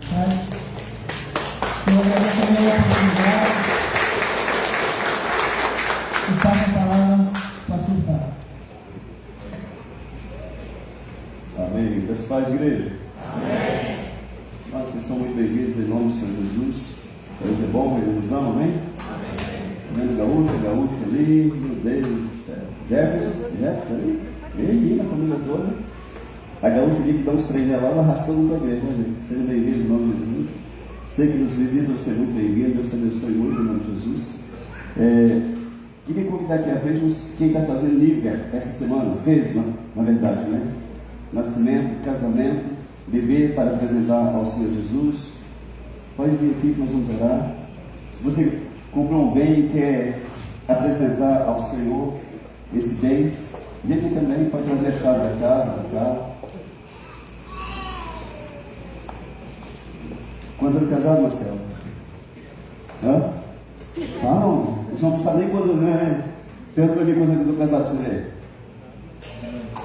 Pai, eu agradeço a minha oportunidade e passo a palavra para o pastor Fábio. Amém. Deus paz, igreja. Amém. Mas vocês são muito bem-vindos em nome do Senhor Jesus. Deus é bom, Ele nos ama, amém? Amém. Gaúcho ali, meu Deus do céu. Jefferson ali, ele na família toda. A gaúcha ali que dá uns treinos lá, ela arrastando para a igreja, né, gente? Seja bem-vindo em nome de Jesus. Sei que nos visita, você é muito bem-vindo. Deus te abençoe muito em nome de Jesus. Queria convidar aqui a frente quem está fazendo nível essa semana. Fez, na verdade, né? Nascimento, casamento, bebê para apresentar ao Senhor Jesus. Pode vir aqui que nós vamos orar. Se você comprou um bem e quer apresentar ao Senhor esse bem, vem aqui também, pode trazer a chave da casa, do carro. Quantos anos casados, Marcelo? Hã? Não, eles não sabem nem quando, né? Pergunta para mim quantos anos eu estou casado, você vê.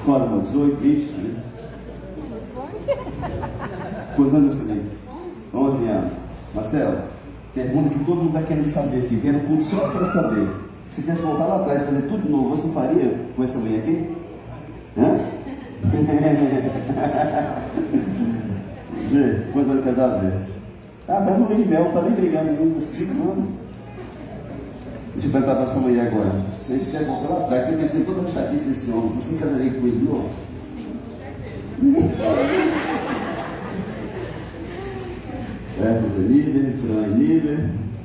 Quando? 18, 20, né? Quantos anos você tem? 11 anos. Marcelo, pergunta que todo mundo está querendo saber, que vem no culto só para saber. Se tivesse voltar lá atrás e fazer tudo de novo, você faria com essa mulher aqui? Hã? Quantos anos casado, velho? Tá no meio de mel, não tá nem brigando ainda, 5 anos. Deixa eu perguntar para sua mulher agora. Se você tivesse voltar lá atrás, você pensou em toda a chatice desse homem, você casaria com ele de novo? Coisa nível, Fran e nível.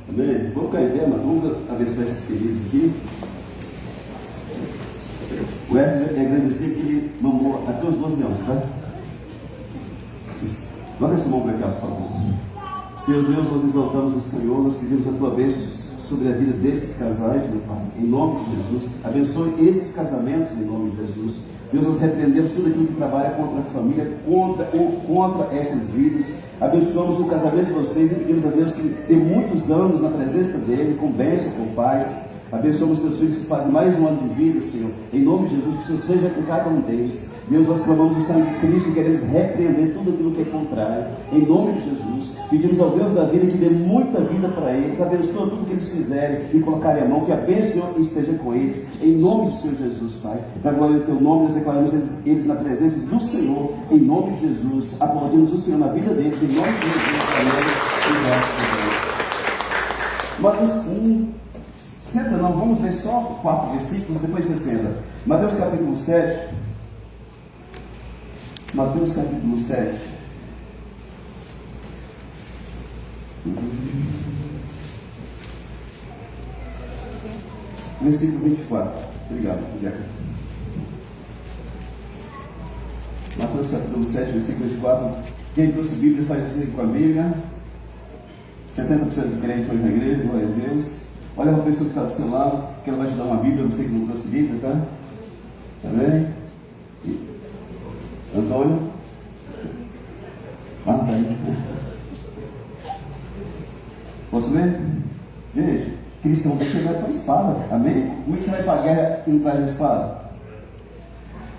Amém? Vamos cair bem, mas vamos abençoar esses queridos aqui. O Hermes é agradecer que ele mamou até os 12 anos, tá? Joga essa mão para cá, por favor. Senhor Deus, nós exaltamos o Senhor, nós pedimos a tua bênção sobre a vida desses casais, meu Pai, em nome de Jesus. Abençoe esses casamentos em nome de Jesus. Deus, nós repreendemos tudo aquilo que trabalha contra a família, contra essas vidas. Abençoamos o casamento de vocês e pedimos a Deus que dê muitos anos na presença dele, com bênção, com paz. Abençoamos teus filhos que fazem mais um ano de vida, Senhor. Em nome de Jesus, que o Senhor seja com cada um deles. Deus, nós clamamos o sangue de Cristo e queremos repreender tudo aquilo que é contrário. Em nome de Jesus, pedimos ao Deus da vida que dê muita vida para eles. Abençoa tudo que eles fizerem e colocarem a mão. Que a bênção, Senhor, esteja com eles. Em nome do Senhor Jesus, Pai. Para a glória do teu nome, nós declaramos eles na presença do Senhor. Em nome de Jesus. Aplaudimos o Senhor na vida deles. Em nome de Jesus. Mateus 1. Senta não, vamos ler só 4 versículos, depois você senta. Mateus capítulo 7. Mateus capítulo 7. Versículo 24. Obrigado. Mateus capítulo 7, versículo 24. Quem trouxe Bíblia faz isso com a Bíblia. 70% do crente hoje na igreja, glória a Deus. Olha para a pessoa que está do seu lado, que ela vai te dar uma Bíblia, você que não trouxe Bíblia, tá? Tá bem? Antônio? Tá aí. Posso ler? Gente, cristão tem que chegar com a espada, amém? Como é que você vai para a guerra e não traz a espada?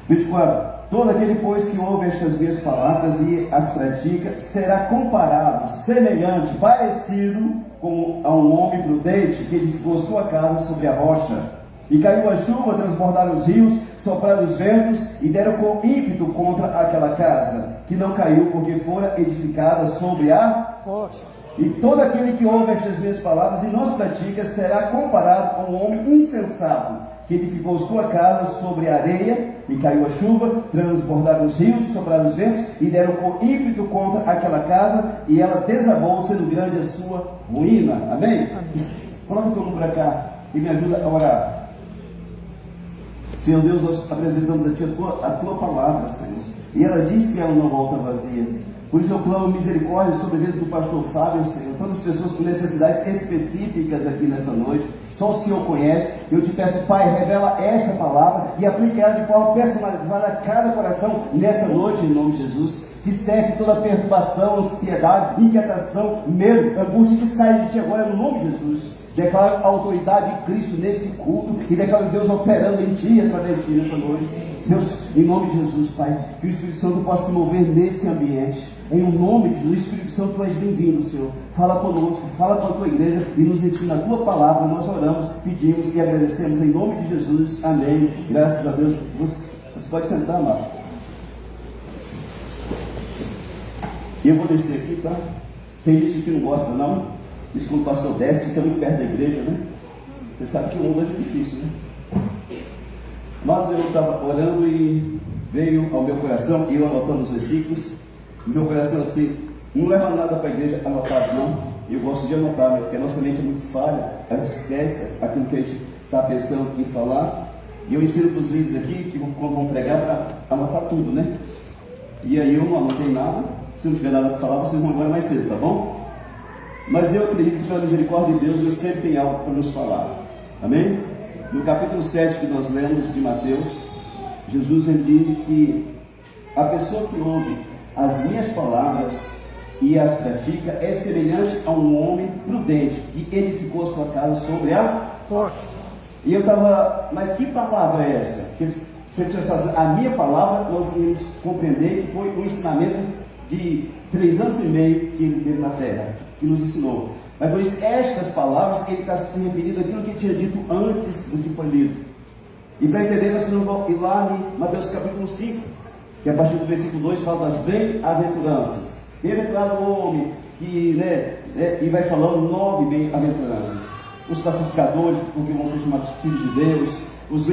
24. Todo aquele, pois, que ouve estas minhas palavras e as pratica, será comparado, semelhante, parecido com a um homem prudente que edificou sua casa sobre a rocha. E caiu a chuva, transbordaram os rios, sopraram os ventos e deram com ímpeto contra aquela casa, que não caiu porque fora edificada sobre a rocha. E todo aquele que ouve estas minhas palavras e não as pratica, será comparado a um homem insensato, que edificou sua casa sobre a areia, e caiu a chuva, transbordaram os rios, sopraram os ventos, e deram com ímpeto contra aquela casa, e ela desabou, sendo grande a sua ruína. Amém? Coloca o teu nome para cá, e me ajuda a orar. Senhor Deus, nós apresentamos a Ti a Tua palavra, Senhor, e ela diz que ela não volta vazia. Por isso eu clamo misericórdia sobre a vida do pastor Fábio, Senhor, todas as pessoas com necessidades específicas aqui nesta noite. Só o Senhor conhece. Eu te peço, Pai, revela esta palavra e aplique ela de forma personalizada a cada coração nesta noite, em nome de Jesus. Que cesse toda perturbação, ansiedade, inquietação, medo, angústia, que saia de Ti agora, no nome de Jesus. Declaro a autoridade de Cristo nesse culto e declaro Deus operando em Ti e através de Ti nessa noite. Deus, em nome de Jesus, Pai, que o Espírito Santo possa se mover nesse ambiente. Em nome de Jesus, Espírito Santo, tu és bem-vindo, Senhor. Fala conosco, fala com a tua igreja e nos ensina a tua palavra. Nós oramos, pedimos e agradecemos em nome de Jesus. Amém. Graças a Deus. Você pode sentar, amado. E eu vou descer aqui, tá? Tem gente que não gosta, não. Diz que quando o pastor desce, fica muito perto da igreja, né? Você sabe que o mundo é difícil, né? Mas eu estava orando e veio ao meu coração, e eu anotando os versículos, meu coração assim, não leva nada para a igreja anotado, não. Eu gosto de anotar, né? Porque a nossa mente é muito falha, a gente esquece aquilo que a gente está pensando em falar. E eu ensino para os líderes aqui, que quando vão pregar, para anotar tudo, né? E aí eu não anotei nada. Se não tiver nada para falar, vocês vão embora mais cedo, tá bom? Mas eu acredito que pela misericórdia de Deus, Deus sempre tem algo para nos falar. Amém? No capítulo 7 que nós lemos de Mateus, Jesus ele diz que a pessoa que ouve as minhas palavras e as pratica é semelhante a um homem prudente que edificou a sua casa sobre a rocha. E eu estava, mas que palavra é essa? Porque se ele tivesse fazer a minha palavra, nós iríamos compreender que foi um ensinamento de 3 anos e meio que ele teve na terra, que nos ensinou. Mas por isso, estas palavras, ele está se referindo àquilo que ele tinha dito antes do que foi lido. E para entender, nós podemos ir lá em Mateus capítulo 5, que a partir do versículo 2 fala das bem-aventuranças. Bem-aventurado o homem que, e vai falando 9 bem-aventuranças. Os pacificadores, porque vão ser chamados filhos de Deus, os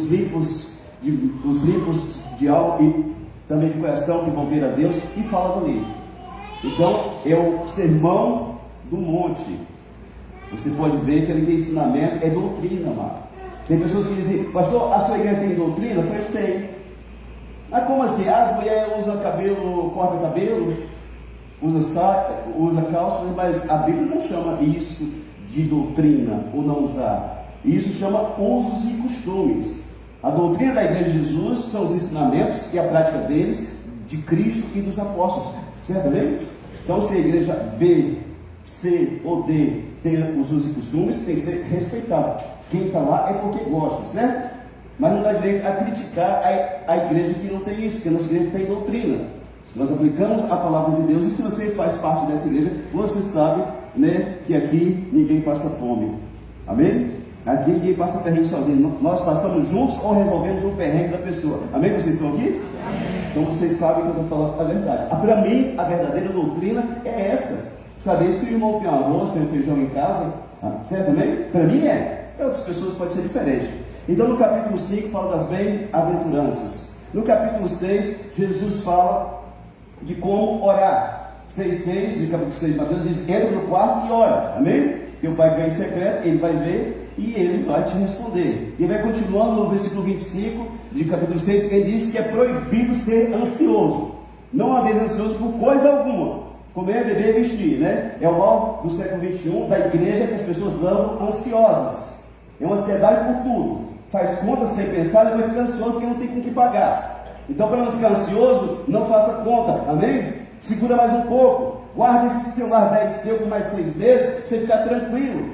limpos de alma e também de coração, que vão ver a Deus, e fala do livro. Então, é o sermão do monte. Você pode ver que ele tem ensinamento, é doutrina, amado. Tem pessoas que dizem, pastor, a sua igreja tem doutrina? Eu falei, tem. Mas como assim? As mulheres usam cabelo, corta cabelo, usa calça, mas a Bíblia não chama isso de doutrina, ou não usar. Isso chama usos e costumes. A doutrina da igreja de Jesus são os ensinamentos e a prática deles, de Cristo e dos apóstolos. Certo, bem? Então, se a igreja B, C ou D tem os usos e costumes, tem que ser respeitado. Quem está lá é porque gosta, certo? Mas não dá direito a criticar a igreja que não tem isso, porque a nossa igreja tem doutrina. Nós aplicamos a palavra de Deus, e se você faz parte dessa igreja, você sabe, né, que aqui ninguém passa fome. Amém? Aqui ninguém passa perrengue sozinho. Nós passamos juntos ou resolvemos um perrengue da pessoa. Amém? Vocês estão aqui? Amém. Então vocês sabem que eu estou falando a verdade. Para mim, a verdadeira doutrina é essa. Saber se o irmão tem um arroz, tem um feijão em casa. Certo também? Para mim é. Para outras pessoas pode ser diferente. Então no capítulo 5 fala das bem-aventuranças. No capítulo 6, Jesus fala de como orar. 6,6, de capítulo 6 de Mateus, diz: entra no quarto e ora. Amém? Teu pai vem em secreto, ele vai ver e ele vai te responder. E vai continuando no versículo 25 de capítulo 6, ele diz que é proibido ser ansioso. Não andeis ansioso por coisa alguma. Comer, beber e vestir, né? É o mal do século 21 da igreja, que as pessoas andam ansiosas. É uma ansiedade por tudo. Faz conta sem pensar e vai ficar ansioso porque não tem com o que pagar. Então, para não ficar ansioso, não faça conta. Amém? Segura mais um pouco. Guarda esse celular 10 seu por mais 6 meses, para você ficar tranquilo.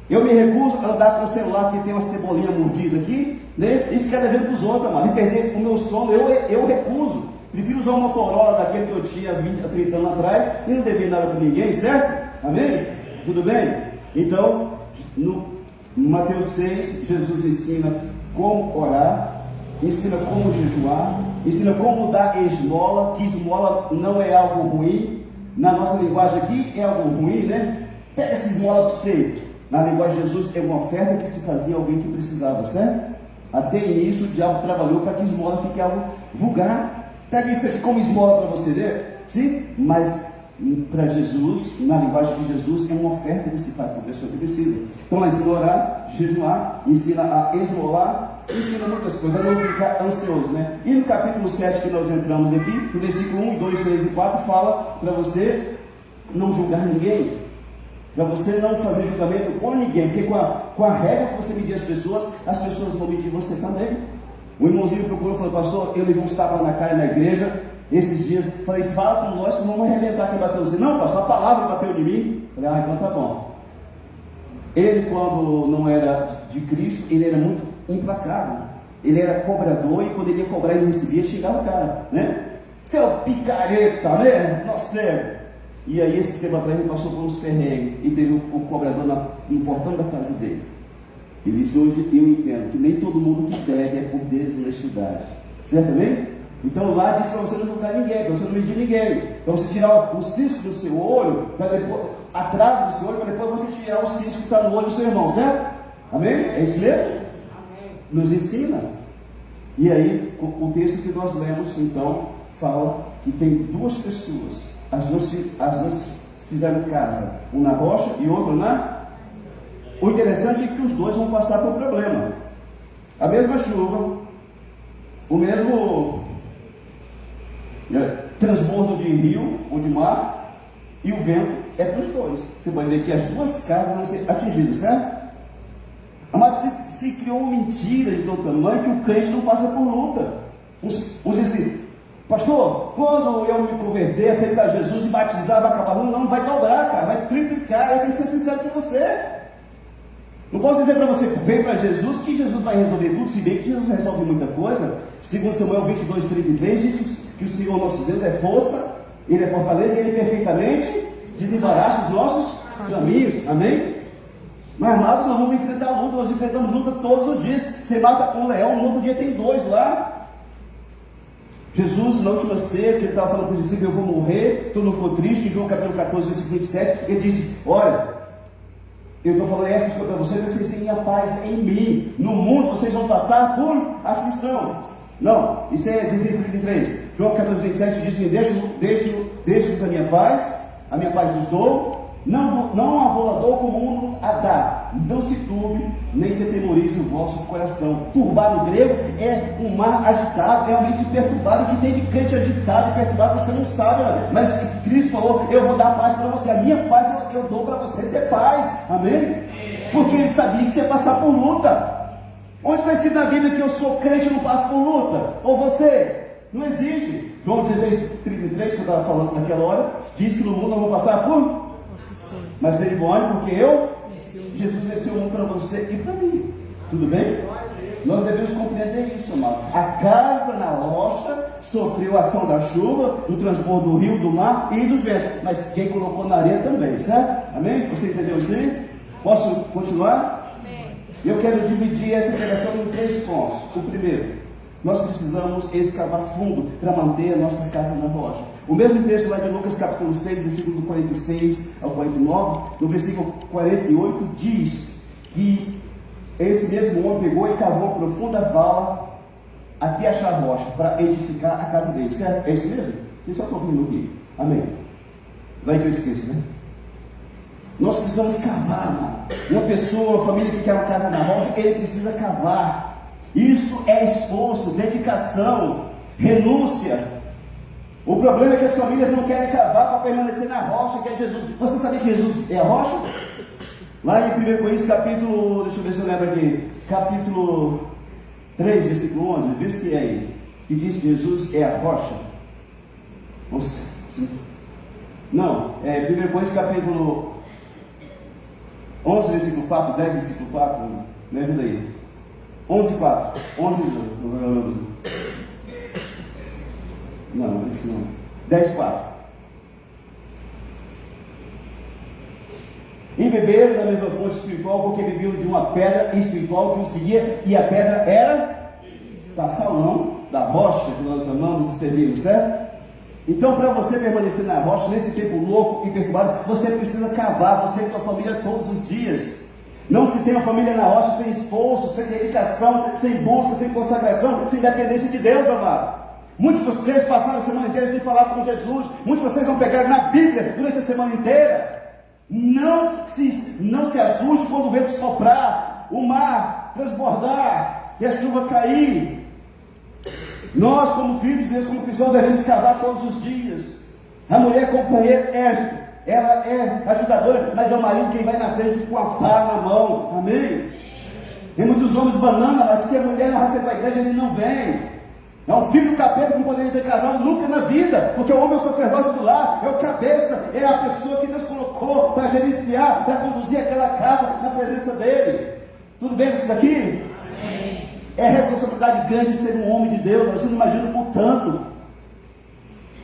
Eu me recuso a andar com o celular que tem uma cebolinha mordida aqui, né? E ficar devendo para os outros, mano. E perder o meu sono. Eu recuso. Prefiro usar um Motorola daquele que eu tinha 20 a 30 anos atrás e não dever nada para ninguém, certo? Amém? Tudo bem? Então, no Mateus 6, Jesus ensina como orar, ensina como jejuar, ensina como dar esmola, que esmola não é algo ruim. Na nossa linguagem aqui é algo ruim, né? Pega essa esmola para você. Na linguagem de Jesus é uma oferta que se fazia a alguém que precisava, certo? Até nisso o diabo trabalhou para que esmola fique algo vulgar. Pega isso aqui como esmola para você, né? Sim? Mas para Jesus, na linguagem de Jesus, é uma oferta que se faz para a pessoa que precisa. Então ela ensina a orar, jejuar, ensina a esmolar, ensina muitas coisas, a não ficar ansioso, né? E no capítulo 7 que nós entramos aqui, no versículo 1, 2, 3 e 4, fala para você não julgar ninguém, para você não fazer julgamento com ninguém, porque com a regra que você medir as pessoas vão medir você também. O irmãozinho procurou e falou: pastor, eu levei uns tapas na cara na igreja esses dias. Falei: fala com nós que vamos arrebentar quem bateu. Você: não, pastor, a palavra bateu em mim. Falei: então tá bom. Ele, quando não era de Cristo, ele era muito implacável. Ele era cobrador, e quando ele ia cobrar, ele recebia, xingava o cara, né? Você é o picareta, né? Nossa, sério. E aí, esse tempo atrás, ele passou por uns perrengues e teve o cobrador no portão da casa dele. Ele disse: hoje eu entendo que nem todo mundo que deve é por desonestidade. Certo também? Então lá diz para você não julgar ninguém, para você não medir ninguém, para você tirar o cisco do seu olho, para depois, a trave do seu olho, para depois você tirar o cisco que está no olho do seu irmão, certo? Amém? É isso mesmo? Amém. Nos ensina. E aí, o texto que nós lemos, então, fala que tem duas pessoas, as duas fizeram casa, um na rocha e outro na... O interessante é que os dois vão passar por problema. A mesma chuva, o mesmo transbordo de rio ou de mar, e o vento é para os dois. Você pode ver que as duas casas vão ser atingidas, certo? Mas se criou uma mentira de todo tamanho que o crente não passa por luta. Uns dizem assim: pastor, quando eu me converter, aceitar Jesus e batizar, vai acabar? Não, vai dobrar, cara, vai triplicar. Eu tenho que ser sincero com você. Não posso dizer para você: vem para Jesus, que Jesus vai resolver tudo, se bem que Jesus resolve muita coisa. Segundo Samuel 22:33, diz que o Senhor nosso Deus é força, Ele é fortaleza e Ele perfeitamente desembaraça os nossos caminhos. Amém? Mas, amado, nós vamos enfrentar luta, nós enfrentamos luta todos os dias. Você mata um leão, no outro dia tem dois lá. Jesus, na última ceia, que ele estava falando para os discípulos: eu vou morrer, todo mundo ficou triste. Em João capítulo 14, versículo 27, ele disse: olha, eu estou falando essas coisas para vocês para que vocês tenham a paz em mim. No mundo vocês vão passar por aflição. Não, isso é 16:33. João capítulo 27 diz assim: deixo-vos a minha paz vos dou. Não a vou dar como o mundo a dá. Não se turbe, nem se atemorize o vosso coração. Turbar no grego é um mar agitado, realmente perturbado. Que tem de crente agitado e perturbado, você não sabe, né? Mas Cristo falou: eu vou dar paz para você. A minha paz eu dou para você ter paz. Amém? Porque ele sabia que você ia passar por luta. Onde está escrito na Bíblia que eu sou crente e não passo por luta? Ou você? Não existe. João 16:33, que eu estava falando naquela hora, diz que no mundo não vou passar por... Mas teve bom ânimo, porque Jesus venceu o mundo para você e para mim. Tudo bem? Nós devemos compreender isso, amado. A casa na rocha sofreu a ação da chuva, do transbordo do rio, do mar e dos ventos. Mas quem colocou na areia também, certo? Amém? Você entendeu isso aí? Posso continuar? Amém. Eu quero dividir essa pregação em 3 pontos. O primeiro: nós precisamos escavar fundo para manter a nossa casa na rocha. O mesmo texto lá de Lucas capítulo 6, versículo 46 ao 49, no versículo 48, diz que esse mesmo homem pegou e cavou uma profunda vala até achar a rocha para edificar a casa dele, certo? É isso mesmo? Vocês só estão ouvindo aqui. Amém. Vai que eu esqueço, né? Nós precisamos cavar, mano. Uma pessoa, uma família que quer uma casa na rocha, ele precisa cavar. Isso é esforço, dedicação, renúncia. O problema é que as famílias não querem cavar para permanecer na rocha, que é Jesus. Você sabia que Jesus é a rocha? Lá em 1 Coríntios capítulo, deixa eu ver se eu lembro aqui, capítulo 3, versículo 11, vê se é aí, que diz que Jesus é a rocha. Nossa, não, é 1 Coríntios capítulo 11, versículo 4, 10, versículo 4, me ajuda aí. 11, 4, 11, não, isso não. 10, 4. E beberam da mesma fonte espiritual, porque bebiam de uma pedra espiritual que os seguia, e a pedra era... Está falando da rocha que nós amamos e servimos, certo? Então, para você permanecer na rocha, nesse tempo louco e perturbado, você precisa cavar, você e sua família todos os dias. Não se tem uma família na rocha sem esforço, sem dedicação, sem busca, sem consagração, sem dependência de Deus, amado. Muitos de vocês passaram a semana inteira sem falar com Jesus. Muitos de vocês vão pegar na Bíblia durante a semana inteira. Não se assuste quando o vento soprar, o mar transbordar e a chuva cair. Nós, como filhos de Deus, como cristãos, devemos cavar todos os dias. A mulher companheira ela é ajudadora, mas é o marido quem vai na frente com a pá na mão. Amém? Tem muitos homens banana, mas se a mulher não recebe a igreja, ele não vem. É um filho do capeta que não poderia ter casado nunca na vida, porque o homem é o sacerdote do lar, é o cabeça, é a pessoa que Deus colocou para gerenciar, para conduzir aquela casa na presença dele. Tudo bem com isso daqui? Amém. É responsabilidade grande ser um homem de Deus, você não imagina por tanto.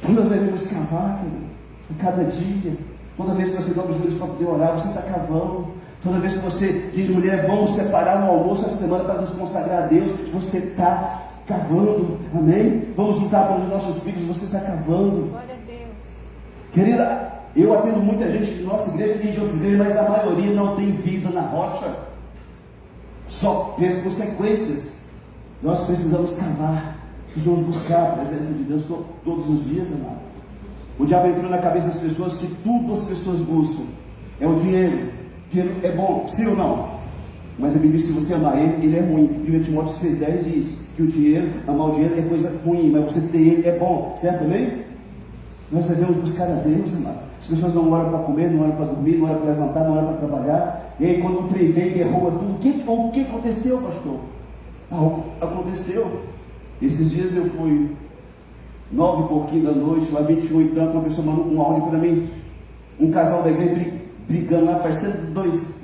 Então nós devemos cavar, querido, a cada dia. Toda vez que você dobra os joelhos para poder orar, você está cavando. Toda vez que você diz, mulher, vamos separar um almoço essa semana para nos consagrar a Deus, você está cavando, amém? Vamos lutar pelos nossos filhos, você está cavando. Glória a Deus. Querida, eu atendo muita gente de nossa igreja e de outras igrejas, mas a maioria não tem vida na rocha. Só tem as consequências. Nós precisamos cavar, precisamos buscar a presença de Deus todos os dias, amado. O diabo entrou na cabeça das pessoas que tudo as pessoas buscam é o dinheiro. Dinheiro é bom, sim ou não? Mas a Bíblia diz que se você amar ele é ruim. 1 Timóteo 6,10 diz que o dinheiro, amar o dinheiro é coisa ruim, mas você ter ele é bom, certo também? Nós devemos buscar a Deus, amado. As pessoas não oram para comer, não oram para dormir, não oram para levantar, não oram para trabalhar. E aí quando o trem vem, derruba tudo. O que aconteceu, pastor? Aconteceu. Esses dias eu fui 9 e pouquinho da noite, lá 21 e tanto, uma pessoa mandou um áudio para mim. Um casal da igreja brigando lá, parecendo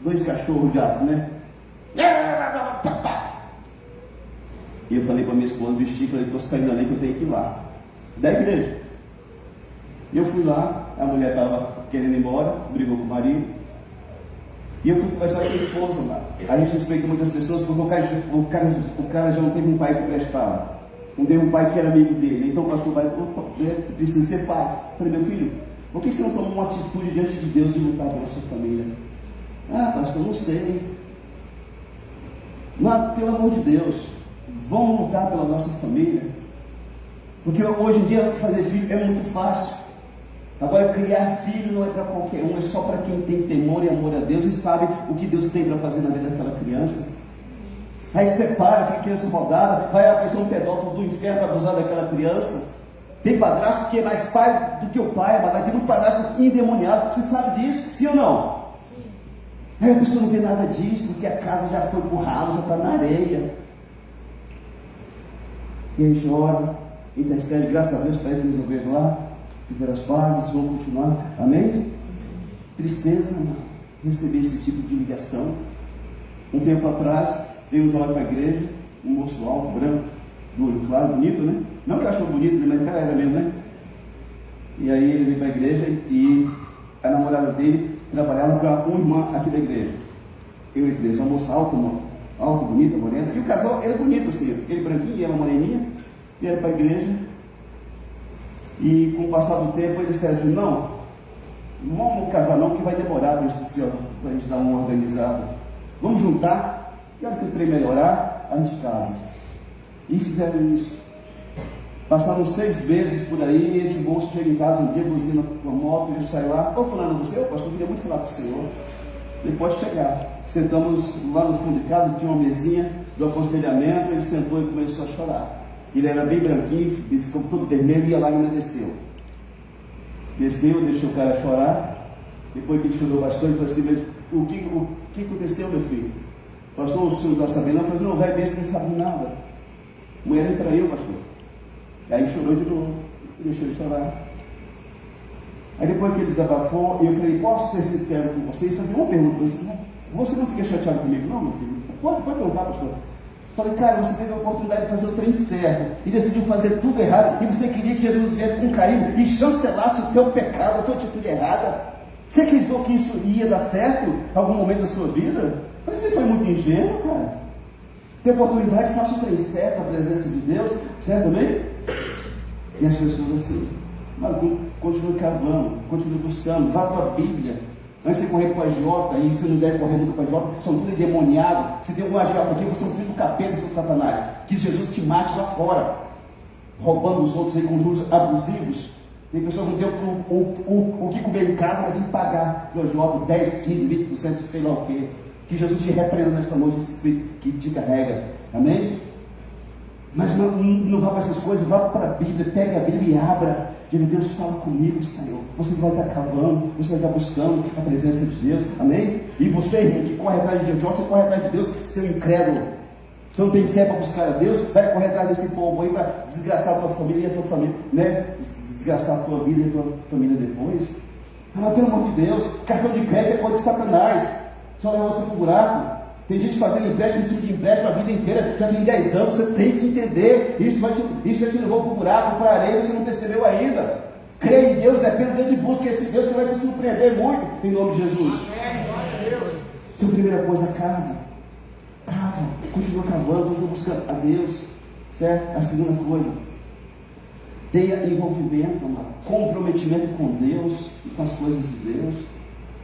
dois cachorros de gato, né? E eu falei para minha esposa, vestir, falei, estou saindo ali que eu tenho que ir lá. Da igreja. E eu fui lá, a mulher estava querendo ir embora, brigou com o marido. E eu fui conversar com a esposa lá. A gente respeita muitas pessoas porque o cara já não teve um pai que prestava. Não teve um pai que era amigo dele. Então o pastor vai, precisa ser pai. Eu falei, meu filho, por que você não toma uma atitude diante de Deus de lutar pela sua família? Ah, pastor, não sei. Mas, pelo amor de Deus, vamos lutar pela nossa família. Porque hoje em dia fazer filho é muito fácil. Agora criar filho não é para qualquer um, é só para quem tem temor e amor a Deus e sabe o que Deus tem para fazer na vida daquela criança. Aí separa, fica criança rodada, vai aparecer um pedófilo do inferno para abusar daquela criança. Tem padrasto que é mais pai do que o pai, mas tem muito padrasto endemoniado. Você sabe disso? Sim ou não? Sim. Aí a pessoa não vê nada disso, porque a casa já foi pro ralo, já está na areia. E aí chora, intercede, graças a Deus para eles resolverem lá, fizeram as pazes, vão continuar. Amém? Tristeza, não. Receber esse tipo de ligação. Um tempo atrás, veio um jovem para a igreja, um moço alto, branco, duro, claro, bonito, né? Não que eu achou bonito, mas o cara era mesmo, né? E aí ele veio para a igreja e a namorada dele trabalhava para uma irmã aqui da igreja. Eu e igreja, uma moça alta, bonita, morena. E o casal era bonito assim, ele branquinho e ela moreninha. Vieram para a igreja. E com o passar do tempo ele disse assim, não vamos casar não, que vai demorar para a gente dar uma organizada. Vamos juntar, e a hora que o trem melhorar, a gente casa. E fizeram isso. Passaram 6 meses por aí, e esse moço chega em casa um dia, buzina com a moto, ele sai lá, estou falando com você, pastor, eu queria muito falar com o senhor. Ele pode chegar. Sentamos lá no fundo de casa, tinha uma mesinha do aconselhamento, ele sentou e começou a chorar. Ele era bem branquinho, ele ficou todo vermelho e a lágrima desceu. Desceu, deixou o cara chorar. Depois que ele chorou bastante, ele falou assim, mas o que aconteceu, meu filho? Pastor, o senhor não está sabendo? Eu falei, não, vai ver se não sabe nada. A mulher me traiu, pastor. Aí chorou de novo, deixou de chorar. Aí depois que ele desabafou, eu falei, posso ser sincero com você e fazer uma pergunta para você? Você não fica chateado comigo, não, meu filho? Pode perguntar, pastor. Falei, cara, você teve a oportunidade de fazer o trem certo e decidiu fazer tudo errado, e você queria que Jesus viesse com carinho e chancelasse o teu pecado, a tua atitude errada. Você acreditou que isso ia dar certo em algum momento da sua vida? Falei, você foi muito ingênuo, cara. Tem oportunidade, faça o trem certo, a presença de Deus, certo também? E as pessoas assim, mas continue cavando, continue buscando, vá para a Bíblia. Antes de você correr para o agiota, e você não deve correr nunca para o agiota, são tudo endemoniados. Se tem algum agiota aqui, você é um filho do capeta, seu Satanás. Que Jesus te mate lá fora, roubando os outros aí com juros abusivos. Tem pessoas que não tem o que comer em casa, mas tem que pagar para o agiota 10, 15, 20%, sei lá o quê. Que Jesus te repreenda nessa noite, esse espírito que te carrega. Amém? Mas não vá para essas coisas, vá para a Bíblia, pega a Bíblia e abra. Diga, Deus, fala comigo, Senhor. Você vai estar cavando, você vai estar buscando a presença de Deus, amém? E você, irmão, que corre atrás de Deus, você corre atrás de Deus, seu incrédulo. Você não tem fé para buscar a Deus, vai correr atrás desse povo aí para desgraçar a tua família e a tua família, né? Desgraçar a tua vida e a tua família depois. Mas pelo amor de Deus, cartão de crédito é coisa de Satanás, só leva você para o buraco. Tem gente fazendo empréstimo, esse de empréstimo a vida inteira, já tem 10 anos, você tem que entender, isso já te levou para o buraco, para a areia, você não percebeu ainda. Crê em Deus, depende de Deus e busca esse Deus que vai te surpreender muito, em nome de Jesus. Então, primeira coisa, cava, continua cavando, continua buscando a Deus, certo? A segunda coisa, tenha envolvimento, comprometimento com Deus e com as coisas de Deus.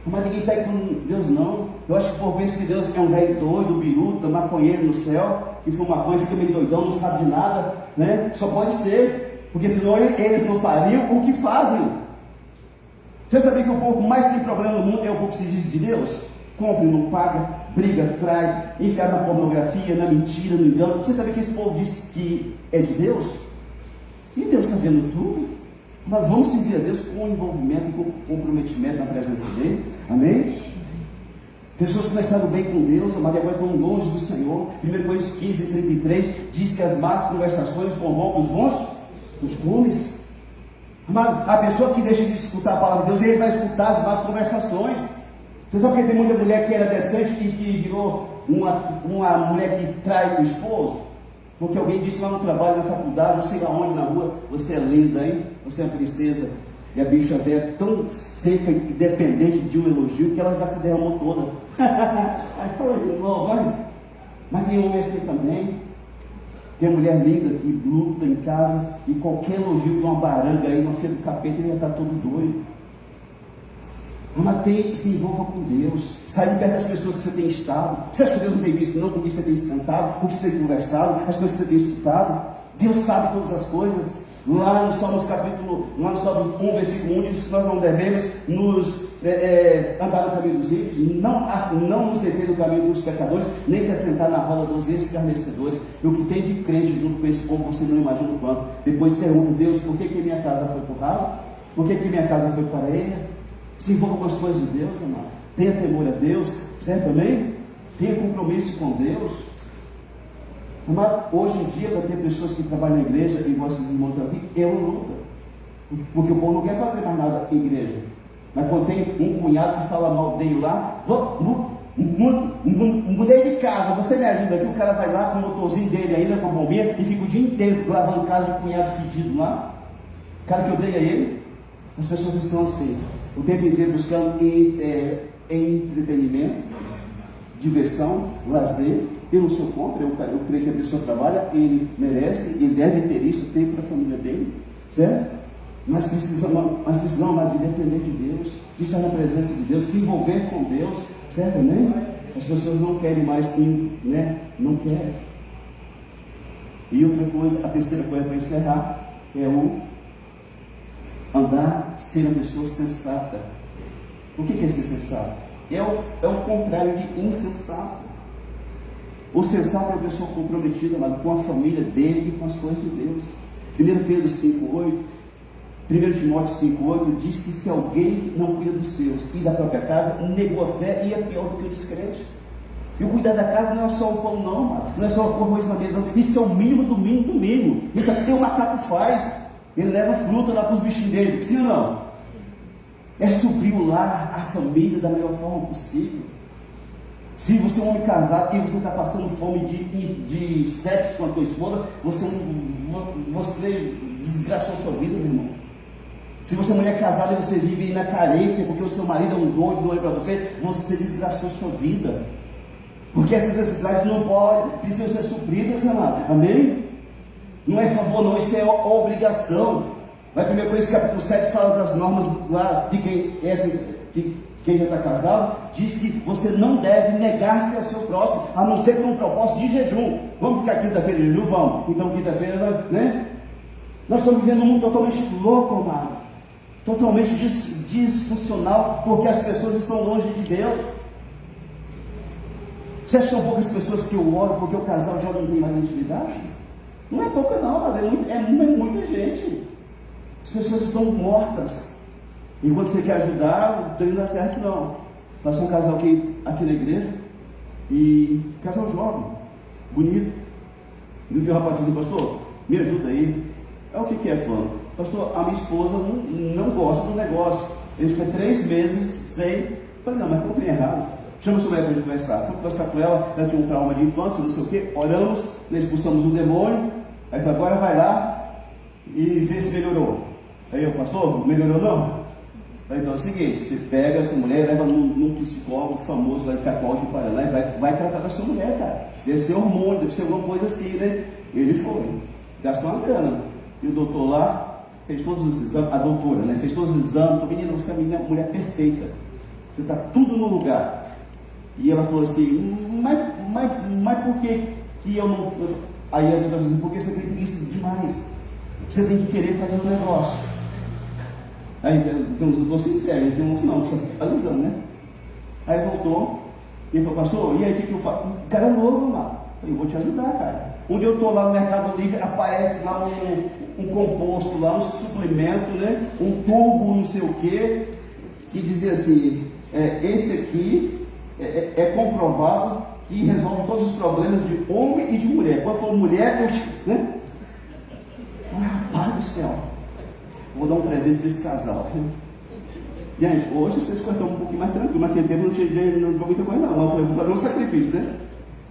Mas ninguém está aí com Deus, não. Eu acho que por vezes que Deus é um velho doido, biruta, maconheiro no céu, que fuma maconha, fica meio doidão, não sabe de nada, né? Só pode ser, porque senão eles não fariam o que fazem. Você sabia que o povo mais tem problema no mundo é o povo que se diz de Deus? Compra e não paga, briga, trai, enfiar na pornografia, na mentira, no engano. Você sabia que esse povo diz que é de Deus? E Deus está vendo tudo. Mas vamos seguir a Deus com envolvimento e com comprometimento na presença dele. Amém? Pessoas começaram bem com Deus, mas agora estão longe do Senhor. 1 Coríntios 15:33 diz que as más conversações corrompem os bons costumes. A pessoa que deixa de escutar a palavra de Deus, ele vai escutar as más conversações. Você sabe que tem muita mulher que era decente e que virou uma mulher que trai o esposo? Porque alguém disse lá no trabalho, na faculdade, não sei lá onde, na rua: você é linda, hein? Você é uma princesa. E a bicha velha é tão seca e dependente de um elogio que ela já se derramou toda. Aí fala de novo, vai. Mas tem homem assim também. Tem mulher linda que luta em casa e qualquer elogio de uma baranga aí, uma filha do capeta, ele já está todo doido. Mas se envolva com Deus. Sai de perto das pessoas que você tem estado. Você acha que Deus não tem visto não com quem você tem sentado, com quem você tem conversado, as coisas que você tem escutado? Deus sabe todas as coisas. Lá no Salmos 1, versículo 1, diz que nós não devemos andar no caminho dos ímpios, não nos deter no caminho dos pecadores, nem se assentar na roda dos escarnecedores. E o que tem de crente junto com esse povo, você não imagina o quanto. Depois pergunta: Deus, por que minha casa foi por ralo? Por que minha casa foi para ele? Se envolva com as coisas de Deus, amado. Tenha temor a Deus, certo? Amém? Tenha compromisso com Deus. Amado, hoje em dia, para ter pessoas que trabalham na igreja, igual esses irmãos aqui, é uma luta. Porque o povo não quer fazer mais nada em igreja. Mas quando tem um cunhado que fala mal dele lá, mudei de casa, você me ajuda aqui? O cara vai lá com o motorzinho dele ainda, com a bombinha, e fica o dia inteiro lavando casa de cunhado fedido lá. O cara que odeia ele. As pessoas estão assim, o tempo inteiro buscando entretenimento, diversão, lazer. Eu não sou contra, eu creio que a pessoa trabalha, ele merece, ele deve ter isso, tempo para a família dele, certo? Mas precisamos de depender de Deus, de estar na presença de Deus, se envolver com Deus, certo? Amém? As pessoas não querem mais, né? Não querem. E outra coisa, a terceira coisa para encerrar, é o andar, ser uma pessoa sensata. O que é ser sensato? É o contrário de insensato. O sensato é uma pessoa comprometida, mas com a família dele e com as coisas de Deus. 1 Pedro 5,8, 1 Timóteo 5,8 diz que se alguém não cuida dos seus e da própria casa, negou a fé e é pior do que o descrente. E o cuidar da casa não é só o pão, não é só o arroz na mesa, não. Isso é o mínimo do mínimo do mínimo. Isso até o macaco faz. Ele leva fruta lá para os bichinhos dele, sim ou não? É suprir o lar, a família da melhor forma possível. Se você é um homem casado e você está passando fome de sexo com a tua esposa, você desgraçou a sua vida, meu irmão. Se você é mulher casada e você vive aí na carência porque o seu marido é um doido, não olha para você, você desgraçou a sua vida. Porque essas necessidades não podem, precisam ser supridas, amado. Amém? Não é favor não, isso é obrigação. Vai 1 Coríntios capítulo 7 fala das normas lá de quem já está casado, diz que você não deve negar-se ao seu próximo, a não ser com um propósito de jejum. Vamos ficar quinta-feira de jejum? Vamos. Então quinta-feira, né? Nós estamos vivendo um mundo totalmente louco, amado. Totalmente disfuncional, porque as pessoas estão longe de Deus. Você acha que são poucas pessoas que eu oro porque o casal já não tem mais intimidade? Não é pouca não, mas é muita gente. As pessoas estão mortas. E quando você quer ajudar, não dá certo não. Passou um casal aqui na igreja, e casal jovem, bonito. E um dia o rapaz falou assim: pastor, me ajuda aí. É o que é, fulano? Pastor, a minha esposa não gosta do negócio. Ele ficou 3 meses sem. Falei: não, mas não tem errado. Chama sua mulher para a gente conversar. Fui conversar com ela, ela tinha um trauma de infância, não sei o que. Oramos, expulsamos um demônio. Aí falei: agora vai lá e vê se melhorou. Aí eu, pastor, melhorou não? Aí, então é o seguinte, você pega a sua mulher, leva num psicólogo famoso lá em Cacoal de Paraná e vai tratar da sua mulher, cara. Deve ser hormônio, deve ser alguma coisa assim, né? Ele foi, gastou uma grana. E o doutor lá fez todos os exames, a doutora, né? Fez todos os exames, falou, menina, você é uma mulher perfeita. Você está tudo no lugar. E ela falou assim, mas por que eu não... Aí a doutora disse, porque você tem preguiça demais. Você tem que querer fazer um negócio. Aí, então, eu estou sincero, tem uns não, que você fica analisando, né? Aí voltou, e ele falou, pastor, e aí o que eu faço? O cara é novo, mano. Eu vou te ajudar, cara. Um dia eu estou lá no Mercado Livre, aparece lá um composto, lá um suplemento, né? Um tubo, não sei o quê, que dizia assim, esse aqui é comprovado que resolve todos os problemas de homem e de mulher. Quando for mulher, né? Rapaz do céu, vou dar um presente para esse casal. Gente, hoje vocês estão um pouquinho mais tranquilo, mas naquele tempo não tinha dinheiro, não muita coisa não. Eu falei, vou fazer um sacrifício, né?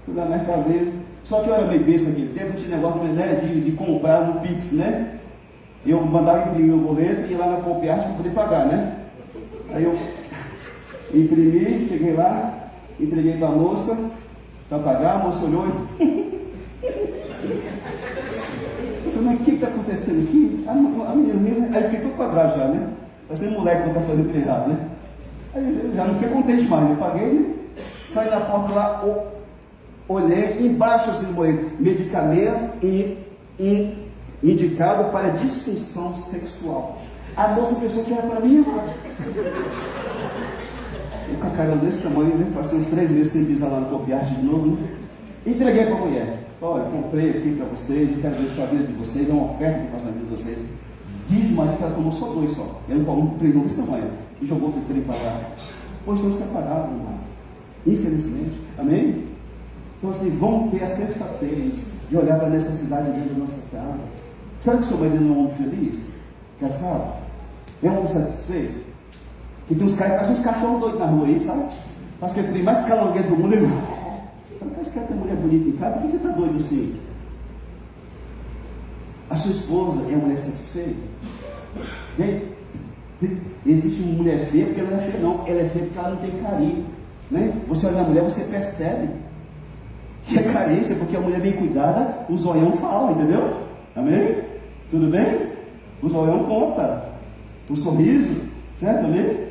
Fui lá no Mercado Livre. Só que eu era meio besta naquele tempo, não tinha negócio, né, de comprar no Pix, né? Eu mandava imprimir o boleto e ia lá na Copiarte para poder pagar, né? Aí eu imprimi, cheguei lá, entreguei para a moça para pagar, a moça olhou e... Eu falei, mas o que está acontecendo aqui? A menina, aí eu fiquei todo quadrado já, né? Parecendo moleque que não está fazendo errado, né? Aí eu já não fiquei contente mais, eu paguei, né? Saí da porta lá, olhei, embaixo assim, medicamento indicado para disfunção sexual. A moça pensou que era para mim, mano. Eu com a cara desse tamanho, né? Passei uns 3 meses sem pisar lá no Copiarte de novo, né? Entreguei para a mulher. Olha, comprei aqui para vocês, eu quero ver a vida de vocês, é uma oferta que eu faço na vida de vocês. Diz o marido que ela tomou só 2 só. Eu não tomo 3 desse tamanho. E jogou o trem para lá. Hoje estão separados, irmão. Infelizmente. Amém? Então assim, vamos ter a sensatez de olhar para a necessidade dentro da nossa casa. Sabe que o seu marido não é um homem feliz? Casado? É um homem satisfeito? Que tem uns caras que parecem uns cachorros doidos na rua aí, sabe? Acho que ele tem mais calangueiro do mundo, irmão. Esse cara tem mulher bonita em casa, por que ele está doido assim? A sua esposa é uma mulher satisfeita? Bem, existe uma mulher feia porque ela não é feia, não. Ela é feia porque ela não tem carinho. Né? Você olha na mulher, você percebe que é carência, porque a mulher bem cuidada, o zoião fala, entendeu? Amém? Tudo bem? O zoião conta. O sorriso, certo? Amém?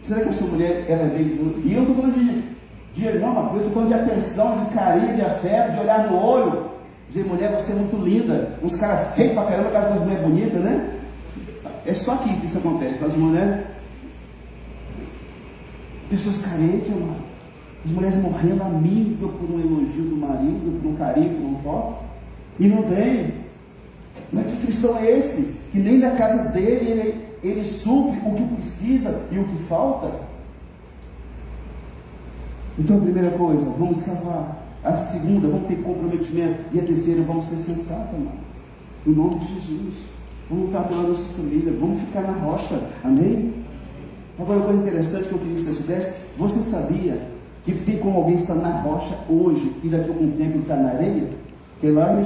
Será que a sua mulher, ela é bem... E eu não estou falando de dinheiro, não, eu estou falando de atenção, de carinho, de afeto, de olhar no olho. Dizer, mulher, você é muito linda. Uns caras feios pra caramba, aquela coisa mulher bonita, né? É só aqui que isso acontece. As mulheres, pessoas carentes, amado. As mulheres morrendo a míngua por um elogio do marido, por um carinho, por um toque. E não tem. Mas que cristão é esse? Que nem na casa dele ele supre o que precisa e o que falta. Então a primeira coisa, vamos cavar. A segunda, vamos ter comprometimento. E a terceira, vamos ser sensatos, amado. Em nome de Jesus. Vamos lutar pela nossa família. Vamos ficar na rocha. Amém? Agora, uma coisa interessante que eu queria que você soubesse. Você sabia que tem como alguém estar na rocha hoje e daqui a algum tempo ele está na areia? Porque lá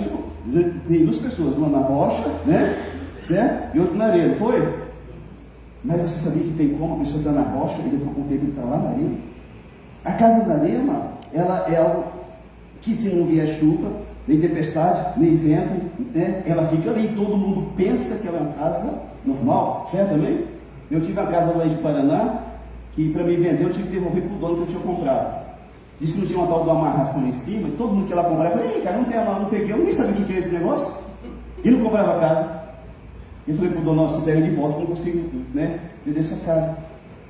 tem 2 pessoas, uma na rocha, né? Certo? E outra na areia, não foi? Mas você sabia que tem como a pessoa estar na rocha e daqui a algum tempo ele está lá na areia? A casa da areia, mano, ela é algo que se não vier chuva, nem tempestade, nem vento, né? Ela fica ali, todo mundo pensa que ela é uma casa normal, certo também? Eu tive uma casa lá de Paraná, que para me vender eu tive que devolver para o dono que eu tinha comprado. Disse que não tinha uma tal de uma amarração em cima, e todo mundo que ela comprava, eu falei, ei, cara, não tem amarração, não peguei, eu nem sabia o que é esse negócio, e não comprava a casa. Eu falei para o dono, você pega de volta, não consigo, né, vender sua casa.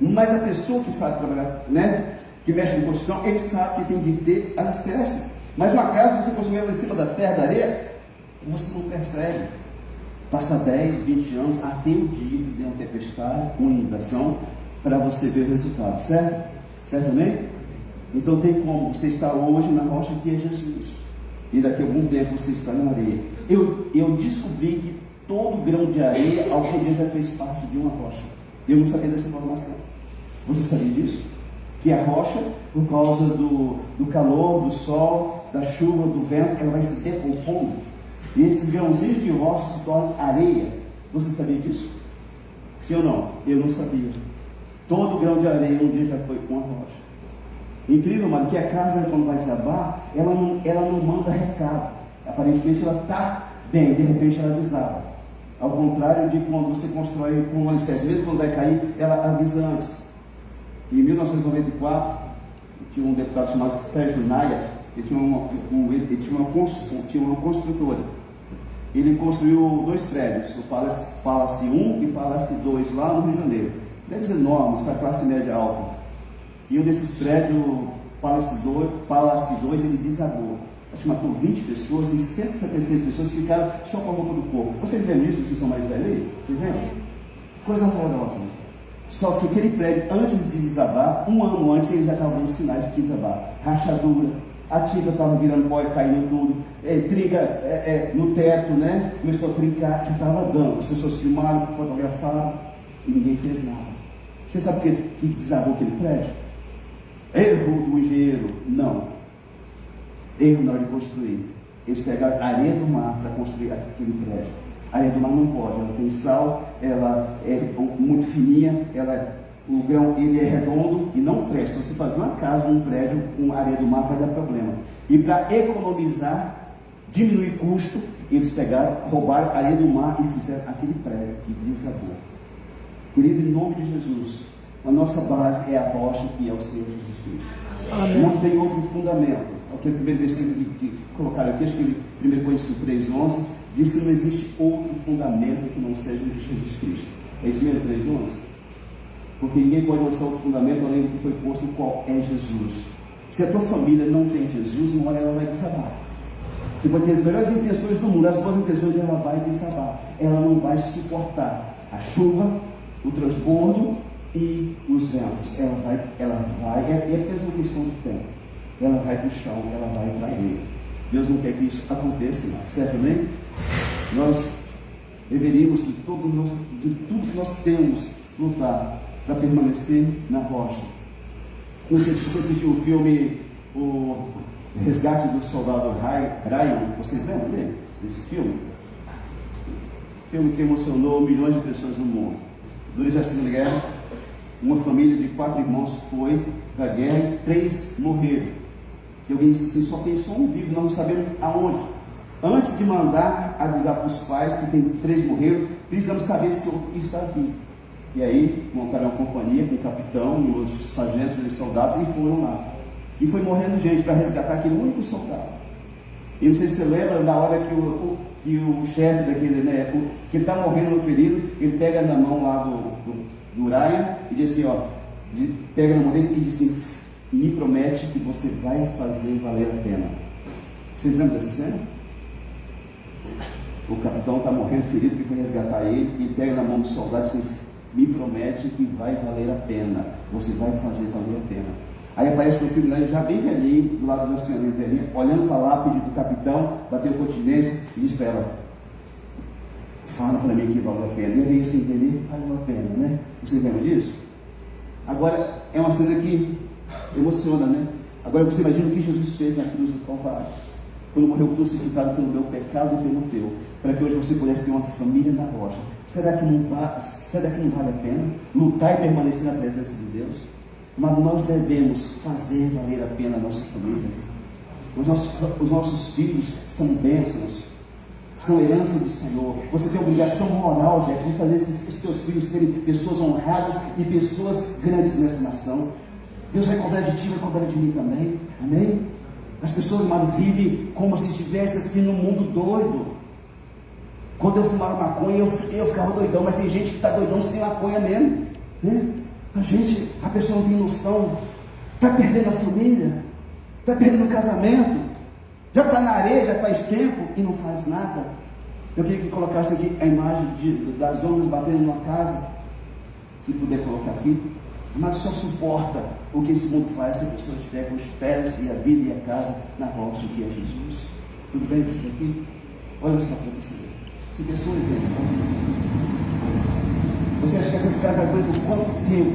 Mas a pessoa que sabe trabalhar, né, que mexe com construção, ele sabe que tem que ter alicerce. Mas uma casa que você construiu lá em cima da terra, da areia, você não percebe. Passa 10, 20 anos, até o dia que deu uma tempestade, uma inundação, para você ver o resultado, certo? Certo também? Então tem como você estar hoje na rocha que é Jesus, e daqui a algum tempo você está na areia. Eu descobri que todo grão de areia algum dia já fez parte de uma rocha. Eu não sabia dessa informação. Você sabia disso? Que a rocha, por causa do calor, do sol, da chuva, do vento, ela vai se decompondo. E esses grãozinhos de rocha se tornam areia. Você sabia disso? Sim ou não? Eu não sabia. Todo grão de areia um dia já foi uma rocha. Incrível, mano, que a casa, quando vai desabar, ela não manda recado. Aparentemente ela está bem, de repente ela desaba. Ao contrário de quando você constrói com um alicerce, mesmo quando vai cair, ela avisa antes. Em 1994, tinha um deputado chamado Sérgio Naia, ele tinha uma construtora. Ele construiu 2 prédios, o Palace 1 e Palace 2, lá no Rio de Janeiro. Prédios enormes, para a classe média alta. E um desses prédios, Palace 2, ele desabou. Acho que matou 20 pessoas e 176 pessoas ficaram só com a roupa do corpo. Vocês lembram isso? Vocês são mais velhos aí? Vocês lembram? Coisa horrorosa. Só que aquele prédio, antes de desabar, um ano antes, ele já estava dando sinais que ia desabar. Rachadura, a tinta estava virando pó e caindo tudo, trinca no teto, né? Começou a trincar, que estava dando. As pessoas filmaram, fotografaram e ninguém fez nada. Você sabe por que desabou aquele prédio? Erro do engenheiro? Não. Erro na hora de construir. Eles pegaram a areia do mar para construir aquele prédio. A areia do mar não pode, ela tem sal, ela é muito fininha, o grão ele é redondo e não presta. Se você fazer uma casa, um prédio com areia do mar vai dar problema. E para economizar, diminuir custo, eles pegaram, roubaram a areia do mar e fizeram aquele prédio que desabou. Querido, em nome de Jesus, a nossa base é a rocha que é o Senhor Jesus Cristo. Amém. Não tem outro fundamento. Aquele primeiro versículo que colocaram aqui, acho que 1 Coríntios 3,11, diz que não existe outro fundamento que não seja o de Jesus Cristo. É isso mesmo, 3,11? Porque ninguém pode lançar outro fundamento além do que foi posto, o qual é Jesus. Se a tua família não tem Jesus, uma hora ela vai desabar. Você pode ter as melhores intenções do mundo, as boas intenções, ela vai desabar. Ela não vai suportar a chuva, o transbordo e os ventos. Ela vai, é apenas uma questão de tempo. Ela vai para o chão, ela vai para ele. Deus não quer que isso aconteça, não. Certo, amém? Nós deveríamos, de tudo que nós temos, lutar para permanecer na rocha. Não sei se você assistiu o filme O Resgate do Soldado Ryan. Vocês lembram dele? Desse filme? Filme que emocionou milhões de pessoas no mundo. Durante a Segunda Guerra, uma família de 4 irmãos foi para a guerra e 3 morreram. E alguém disse assim: só tem só um vivo, nós não sabemos aonde. Antes de mandar avisar para os pais que tem 3 morreram, precisamos saber se o outro está vivo. E aí montaram uma companhia com o capitão e outros sargentos e soldados e foram lá. E foi morrendo gente para resgatar aquele único soldado. E não sei se você lembra da hora que o chefe daquele, né, que está morrendo no ferido, ele pega na mão lá do Ryan e diz assim, pega na mão dele e diz assim: me promete que você vai fazer valer a pena. Vocês lembram dessa cena? O capitão está morrendo ferido, que foi resgatar ele, e pega na mão do soldado e diz: me promete que vai valer a pena, você vai fazer valer a pena. Aí aparece o filho dele já bem velhinho, do lado do oceano, velhinho, olhando para a lápide do capitão, bateu continência e diz para ela: fala para mim que valeu a pena. E eu veio sem entender, valeu a pena, né? Vocês lembram disso? Agora, é uma cena que emociona, né? Agora você imagina o que Jesus fez na cruz do Calvário, quando morreu crucificado pelo meu pecado e pelo teu, para que hoje você pudesse ter uma família na rocha. Será que não vale a pena lutar e permanecer na presença de Deus? Mas nós devemos fazer valer a pena a nossa família. Os nossos filhos são bênçãos, são herança do Senhor. Você tem a obrigação moral, Jeff, de fazer esses teus filhos serem pessoas honradas e pessoas grandes nessa nação. Deus vai cobrar de ti, vai cobrar de mim também. Amém? As pessoas, amado, vivem como se estivesse assim num mundo doido. Quando eu fumava maconha, eu ficava doidão, mas tem gente que está doidão sem maconha mesmo, né? A pessoa não tem noção, está perdendo a família, está perdendo o casamento, já está na areia, já faz tempo e não faz nada. Eu queria que colocasse aqui a imagem das ondas batendo numa casa, se puder colocar aqui. Mas só suporta o que esse mundo faz se a pessoa estiver com os pés e a vida e a casa na rocha que é Jesus. Tudo bem com isso aqui? Olha só para você ver. Se der só um exemplo. Você acha que essas casas aguentam quanto tempo?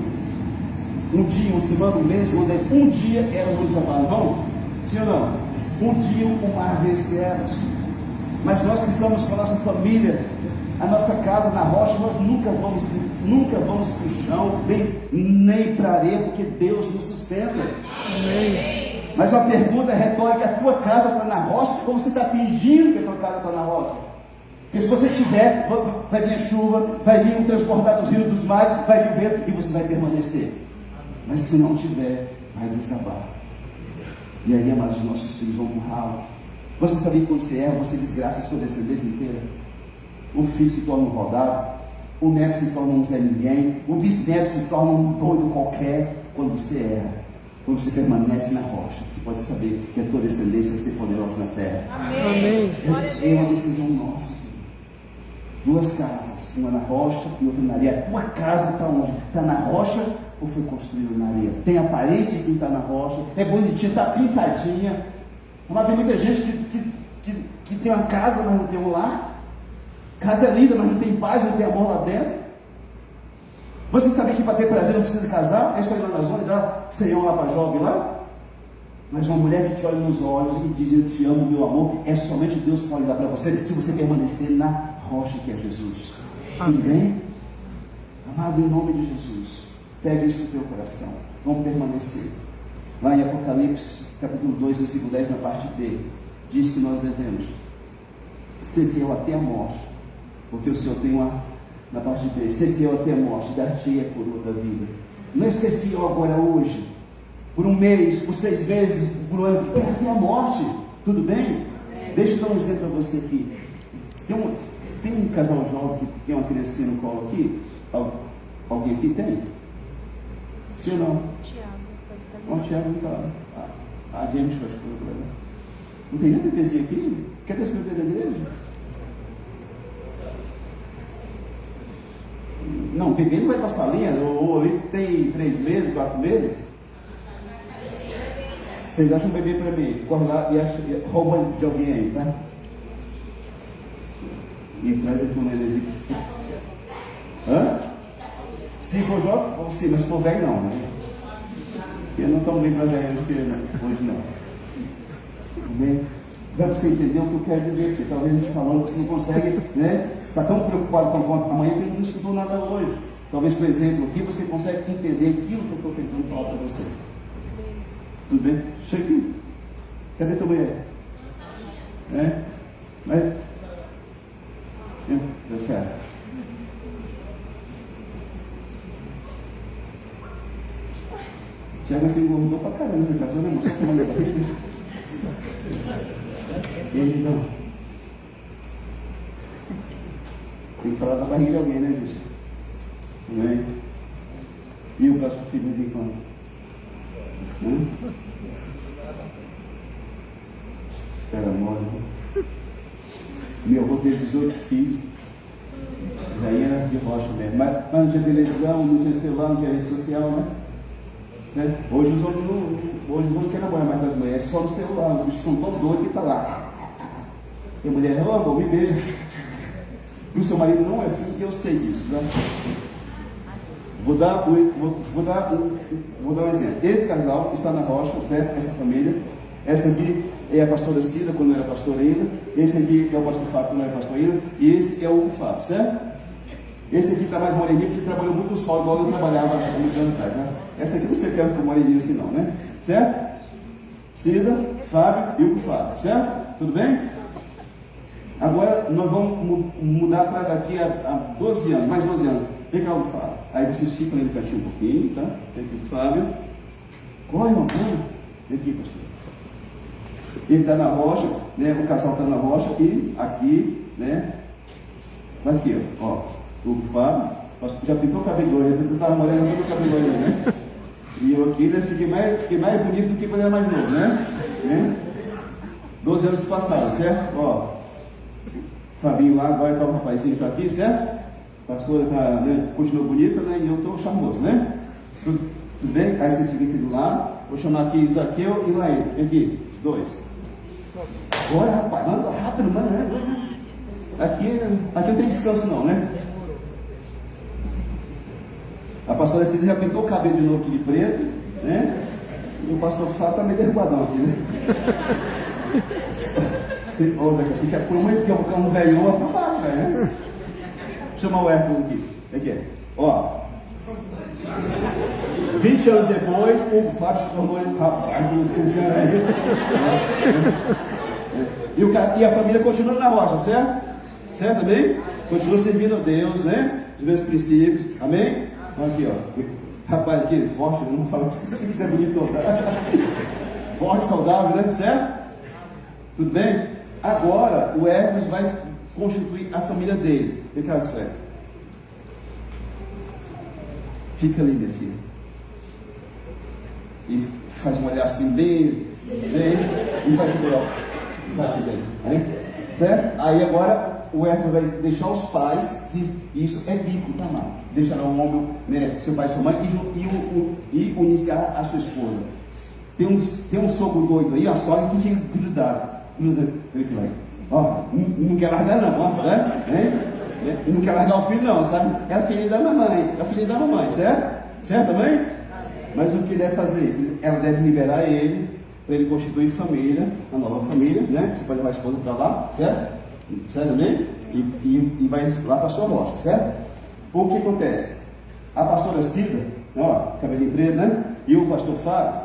Um dia, uma semana, um mês, um dia elas nos abandonam? Sim ou não? Um dia o mar vence elas. Mas nós que estamos com a nossa família, a nossa casa na rocha, nós nunca vamos nunca vamos para o chão, nem para a areia, porque Deus nos sustenta. Amém. Mas uma pergunta retórica: a tua casa está na rocha, ou você está fingindo que a tua casa está na rocha? Porque se você tiver, vai vir chuva, vai vir um transbordar dos rios dos mares, vai vir vento e você vai permanecer. Mas se não tiver, vai desabar. E aí, amados, nossos filhos vão pro ralo. Você sabia que quando você erra, você desgraça a sua descendência inteira? O filho se torna um rodado, o neto se torna um Zé Ninguém, o bisneto se torna um doido qualquer. Quando você erra, quando você permanece na rocha, você pode saber que a tua descendência vai ser poderosa na terra. Amém. É uma decisão nossa. Duas casas, uma na rocha e outra na areia. A tua casa está onde? Está na rocha ou foi construída na areia? Tem aparência de quem está na rocha, é bonitinha, está pintadinha. Mas tem muita gente que tem uma casa, mas não tem um lar. Casa é linda, mas não tem paz, não tem amor lá dentro. Você sabia que para ter prazer não precisa casar? É só ir lá na zona e dar ceião lá para jovem lá? Mas uma mulher que te olha nos olhos e diz: eu te amo, meu amor, é somente Deus que pode dar para você, se você permanecer na rocha que é Jesus. Tudo bem? Amado, em nome de Jesus, pega isso no teu coração. Vamos permanecer. Lá em Apocalipse, capítulo 2, versículo 10, na parte B, diz que nós devemos ser fiel até a morte, porque o Senhor tem uma, na parte B, ser fiel até a morte, dar-te a coroa da vida. Não é ser fiel agora, hoje, por um mês, por 6 meses, por um ano, é até a morte. Tudo bem? Deixa eu dar um exemplo para você aqui. Tem um casal jovem que tem uma criancinha no colo aqui? Alguém aqui tem? Sim ou não? O Tiago não está. A James faz tudo para ela. Não tem nem bebezinho aqui? Cadê esse bebê da igreja? Não, bebê não vai passar linha. Ou ele tem 3 meses, 4 meses. Vocês acham um bebê para mim? Corre lá e rouba de alguém aí, tá? E traz aqui um nenenzinho. Hã? Se for jovem, sim, mas se for velho, não, né? Eu não estou bem para velho hoje, não. Tudo bem? Para você entender o que eu quero dizer, porque talvez a gente falando, você não consegue, né? Está tão preocupado com a amanhã que não escutou nada hoje. Talvez, por exemplo, aqui você consegue entender aquilo que eu estou tentando falar para você. Tudo bem? Chega aqui. Cadê tua mulher? É? Vai. Eu quero. Tiago se engordou pra caramba, você casou, né? Só tomando a barriga. E aí, então? Tem que falar da barriga de alguém, né, gente? Não é? E o próximo filho de quando? Esse cara mole. Meu avô teve 18 filhos. Já era de rocha mesmo. Mas não tinha televisão, não tinha celular, não tinha rede social, né? Hoje os homens não querem namorar mais com as mulheres, só no celular. Os bichos são tão doidos que está lá. E a mulher, ô amor, me beija. E o seu marido não é assim, eu sei disso, né? Vou dar um exemplo. Esse casal está na rocha, certo? Essa família. Essa aqui é a pastora Cida, quando não era pastor ainda. Esse aqui é o pastor Fábio, quando não era pastor ainda. E esse é o Hugo Fábio, certo? Esse aqui está mais moreninho, porque trabalhou muito no sol, igual eu trabalhava há muitos anos atrás, né? Essa aqui não sei quer com moreninho assim não, né? Certo? Cida, Fábio e Hugo Fábio, certo? Tudo bem? Agora nós vamos mudar para daqui a 12 anos, mais 12 anos. Vem cá, Hugo Fábio. Aí vocês ficam aí no cantinho um pouquinho, tá? Vem aqui o Fábio. Corre, irmão, corre. Vem aqui, pastor. Ele está na rocha, né? O casal está na rocha e aqui, né? Daqui, ó. O Fábio, já pintou o cabelo hoje, eu estava molhando todo o cabelo hoje, né? E eu aqui, né? Fiquei mais bonito do que quando era mais novo, né? 12 anos se passaram, certo? Ó. Fabinho lá, agora está o rapazinho já aqui, certo? A pastora tá, né, continuou bonita, né? E eu estou charmoso, né? Tudo bem? Aí vocês ficam aqui do lado. Vou chamar aqui Isaqueu e Laí. Vem aqui, os dois. Bora, rapaz, manda rápido, mano. Aqui não tem descanso não, né? A pastora Cida já pintou o cabelo de novo aqui de preto, né? E o pastor Fábio está meio derrubadão aqui, né? Se apruma aí, porque é um velho aprumado, né? Chama o Hércules aqui. Aqui. Ó, 20 anos depois, o Fábio se tornou rapaz, e a família continua na rocha, certo? Certo, amém? Continua servindo a Deus, né? Os meus princípios, amém? Aqui, ó. Rapaz, aquele forte, não fala se isso é bonito, tá? Forte, saudável, né? Certo? Tudo bem? Agora, o Hermes vai constituir a família dele. Fica ali, velho. Fica ali, minha filha. E faz um olhar assim, bem, e faz assim, ó. Bate bem, hein? Certo? Aí agora o Hermes vai deixar os pais, e isso é bíblico, tá, mano? Deixará um homem, né, seu pai e sua mãe, e iniciar a sua esposa. Tem um sogro doido aí, a sogra que fica grudado. Ó, não quer largar não, ó, né? Não quer largar o filho não, sabe? É a filha da mamãe, certo? Certo, mãe? Mas o que deve fazer? Ela deve liberar ele, para ele constituir família, a nova família, né? Você pode levar a esposa para lá, certo? Certo, amém? E vai lá para a sua rocha, certo? O que acontece? A pastora Cida, ó, cabelinho preto, né? E o pastor Fábio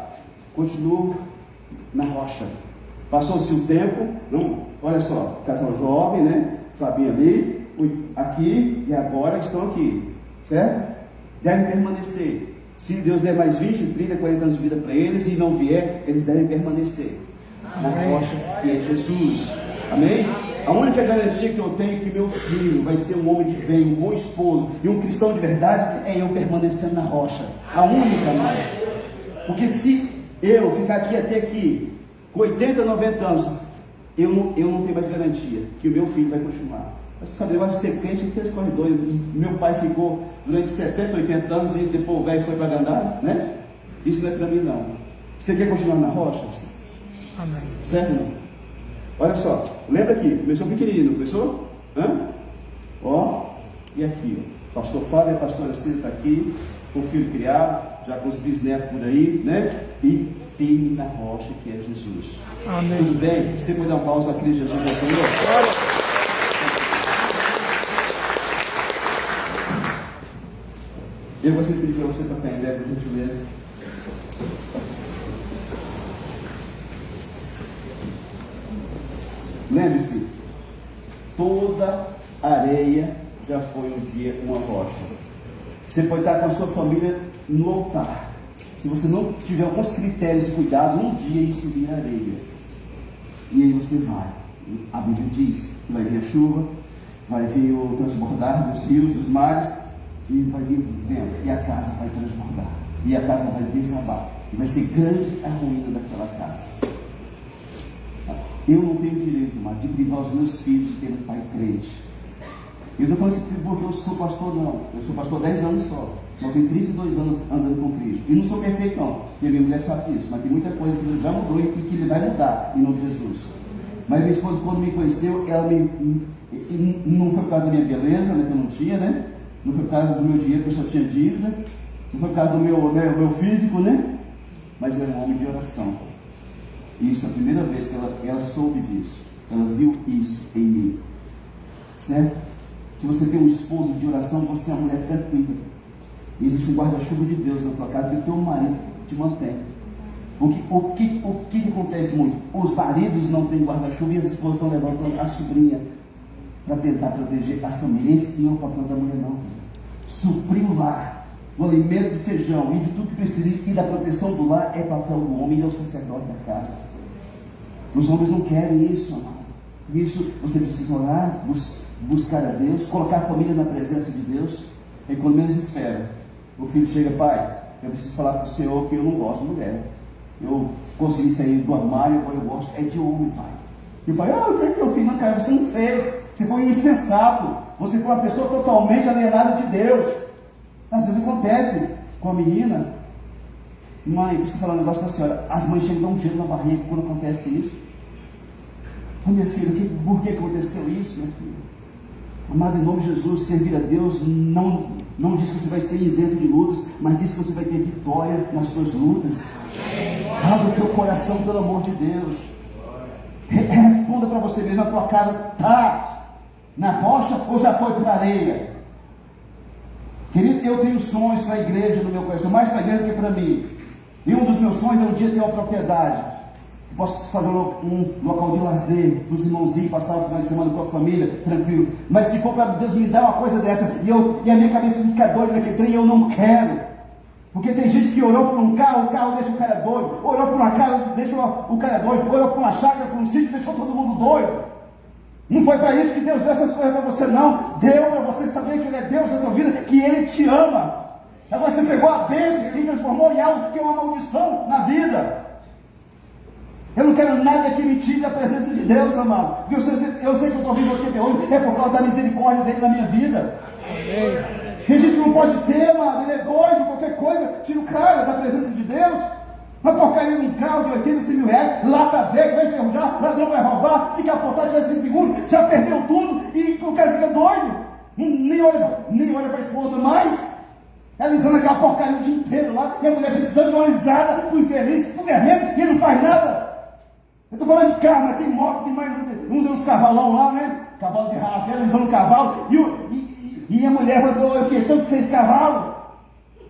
continuam na rocha. Passou-se o tempo, não, olha só, casal jovem, né? Fabinho ali, aqui e agora estão aqui, certo? Devem permanecer. Se Deus der mais 20, 30, 40 anos de vida para eles e não vier, eles devem permanecer na rocha que é Jesus. Amém? A única garantia que eu tenho que meu filho vai ser um homem de bem, um bom esposo e um cristão de verdade é eu permanecendo na rocha. A única, amado. Porque se eu ficar aqui até aqui, com 80, 90 anos, eu não tenho mais garantia que o meu filho vai continuar. Você sabe, eu acho ser crente que tem corredores. Meu pai ficou durante 70, 80 anos e depois o velho foi para Gandara, né? Isso não é para mim, não. Você quer continuar na rocha? Amém. Certo, não? Olha só, lembra aqui, começou pequenino, começou? Ó, e aqui, ó, pastor Fábio e a pastora Cida está aqui, com o filho criado, já com os bisnetos por aí, né? E firme na rocha que é Jesus. Amém. Tudo bem? Você pode dar um pausa aqui, Jesus, meu Senhor? Eu gostaria de pedir para você tocar em pé, por gentileza. Lembre-se, toda areia já foi um dia uma rocha. Você pode estar com a sua família no altar. Se você não tiver alguns critérios e cuidados, um dia isso vira areia. E aí você vai. A Bíblia diz que vai vir a chuva, vai vir o transbordar dos rios, dos mares, e vai vir o vento. E a casa vai transbordar. E a casa vai desabar. E vai ser grande a ruína daquela casa. Eu não tenho direito, mas de privar os meus filhos de ter um pai crente. Eu não estou falando assim porque eu sou pastor, não. Eu sou pastor há 10 anos só. Eu tenho 32 anos andando com Cristo. E não sou perfeito, não. E a minha mulher sabe disso. Mas tem muita coisa que Deus já mudou e que Ele vai mudar, em nome de Jesus. Mas minha esposa, quando me conheceu, ela não foi por causa da minha beleza, né, que eu não tinha, né? Não foi por causa do meu dinheiro, que eu só tinha dívida. Não foi por causa do meu físico, né? Mas eu era um homem de oração. E isso é a primeira vez que ela soube disso. Ela viu isso em mim. Certo? Se você tem um esposo de oração, você é uma mulher tranquila. E existe um guarda-chuva de Deus na tua casa que o teu marido te mantém. O que acontece muito? Os maridos não têm guarda-chuva e as esposas estão levantando a sobrinha para tentar proteger a família. Esse não é o papel da mulher, não. Suprir o lar, o alimento do feijão e de tudo que precisa e da proteção do lar é papel do homem e é o sacerdote da casa. Os homens não querem isso, amado. Por isso você precisa orar, buscar a Deus, colocar a família na presença de Deus. E quando menos espera, o filho chega: pai, eu preciso falar para o Senhor que eu não gosto de mulher. Eu consegui sair do armário, agora eu gosto é de homem, pai. E o pai: eu quero que eu fiz. Não, cara, você não fez. Você foi um insensato. Você foi uma pessoa totalmente alienada de Deus. Às vezes acontece com a menina. Mãe, preciso falar um negócio para a senhora. As mães chegam a dar um gelo na barriga quando acontece isso. Minha filha, por que aconteceu isso, minha filha? Amado, em nome de Jesus, servir a Deus não diz que você vai ser isento de lutas, mas diz que você vai ter vitória nas suas lutas. Abra o teu coração, pelo amor de Deus. Responda para você mesmo: a tua casa está na rocha ou já foi para a areia? Querido, eu tenho sonhos para a igreja no meu coração, mais para a igreja do que para mim. E um dos meus sonhos é um dia ter uma propriedade. Posso fazer um local de lazer para os irmãos irem passar o final de semana com a família, tranquilo. Mas se for para Deus me dar uma coisa dessa e a minha cabeça fica doida naquele trem, eu não quero. Porque tem gente que orou por um carro, o carro deixa o cara doido. Orou por uma casa, deixa o cara doido. Orou por uma chácara, por um sítio, deixou todo mundo doido. Não foi para isso que Deus deu essas coisas para você, não. Deu para você saber que Ele é Deus na tua vida, que Ele te ama. Agora você pegou a bênção e transformou em algo que é uma maldição na vida. Eu não quero nada que me tire da presença de Deus, amado. Porque eu sei que eu estou vivo aqui até hoje, é por causa da misericórdia dele na minha vida. Amém. Tem gente que não pode ter, amado. Ele é doido, qualquer coisa, tira o cara da presença de Deus. Uma porcaria de um carro de 80, 100 mil reais, lata velha, vai enferrujar, ladrão vai roubar, se capotar, tiver sem seguro, já perdeu tudo e o cara fica doido. Nem olha para a esposa mais. Realizando aquela porcaria o dia inteiro lá, e a mulher precisando de uma risada, do infeliz, do vermelho, e ele não faz nada. Eu estou falando de carro, mas tem moto, tem mais uns cavalão lá, né? Cavalo de raça, realizando um cavalo, e a mulher fala assim: olha, o quê? Tanto 6 cavalos?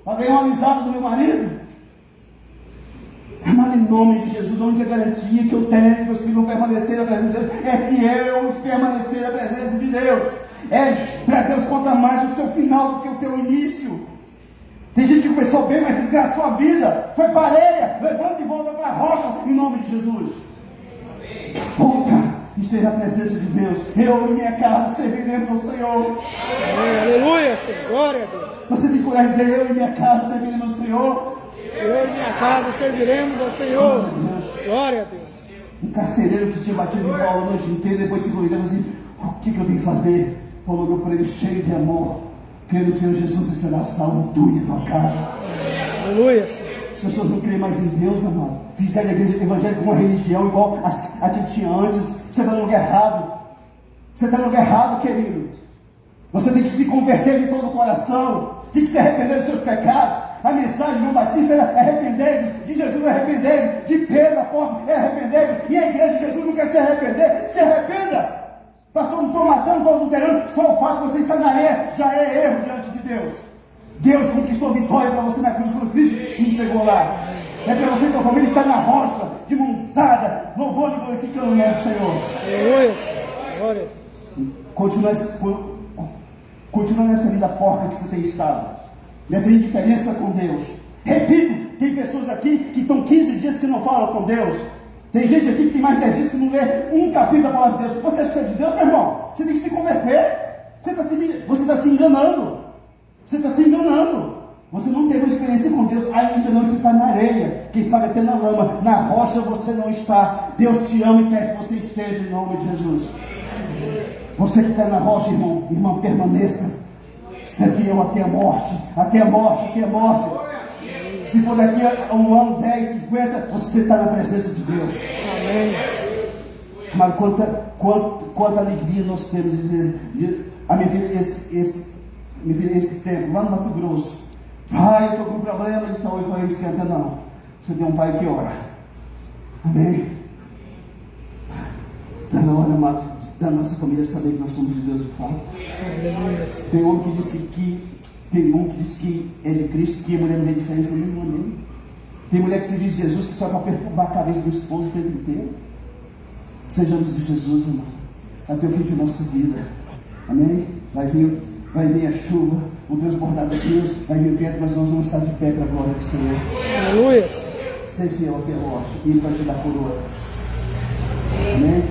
Para ganhar uma risada do meu marido? Amado, em nome de Jesus, a única garantia que eu tenho que meus filhos vão permanecer na presença de Deus é se eu permanecer na presença de Deus. É para Deus contar mais o seu final do que o teu início. Tem gente que começou bem, mas desgraçou a vida, foi para a areia, levanta e volta para a rocha, em nome de Jesus. Volta e esteja na presença de Deus. Eu e minha casa serviremos ao Senhor. Aleluia, Senhor, glória a Deus. Você tem coragem de dizer: eu e minha casa serviremos ao Senhor. Eu e minha casa serviremos ao Senhor. Glória a Deus. Um carcereiro que tinha batido em Paulo a noite inteira, depois se glorificava assim: o que eu tenho que fazer? Paulo olhou para ele cheio de amor: crê no Senhor Jesus e será salvo tu e a tua casa. Aleluia, Senhor. As pessoas não creem mais em Deus, amado. Fizeram a igreja evangélica uma religião igual a que tinha antes. Você está no lugar errado. Você está no lugar errado, querido. Você tem que se converter de todo o coração. Tem que se arrepender dos seus pecados. A mensagem de João Batista era arrepender-vos, de Jesus arrepender-vos, de Pedro apóstolo é arrepender-vos, e a igreja de Jesus não quer se arrepender. Se arrependa. Pastor, não estou matando, estou adulterando. Só o fato de você estar na areia já é erro diante de Deus. Deus conquistou vitória para você na cruz quando Cristo se entregou lá. É para você e tua família estar na rocha, de mão dada, louvando e glorificando o nome do Senhor. Aleluia, Senhor. Glória a Deus. Continua nessa vida porca que você tem estado, nessa indiferença com Deus. Repito, tem pessoas aqui que estão 15 dias que não falam com Deus. Tem gente aqui que tem mais de 10 dias que não lê um capítulo da palavra de Deus. Você acha que é de Deus, meu irmão? Você tem que se converter. Você está se enganando. Você está se enganando. Você não teve uma experiência com Deus ainda não. Você está na areia, quem sabe até na lama. Na rocha você não está. Deus te ama e quer que você esteja em nome de Jesus. Você que está na rocha, irmão, permaneça. Ser fiel até a morte, até a morte, até a morte. Se for daqui a um ano, 10, 50, você está na presença de Deus. Amém. Mas quanta alegria nós temos de dizer: a minha filha, esses tempos, lá no Mato Grosso, pai, eu estou com um problema de saúde. Eu falei: esquenta não, você tem um pai que ora. Amém. Está na hora, amado, da nossa família saber que nós somos de Deus de fato. Aleluia. Tem homem que diz tem um que diz que é de Cristo, que a mulher não vê diferença nenhuma nele. Tem mulher que se diz de Jesus, que só para perturbar a cabeça do esposo o tempo inteiro. Sejamos de Jesus, irmão, até o fim de nossa vida. Amém? Vai vir a chuva, o transbordar dos rios, vai vir o vento, mas nós vamos estar de pé para a glória do Senhor. Aleluia. Ser fiel até a morte, e Ele vai te dar coroa. Amém?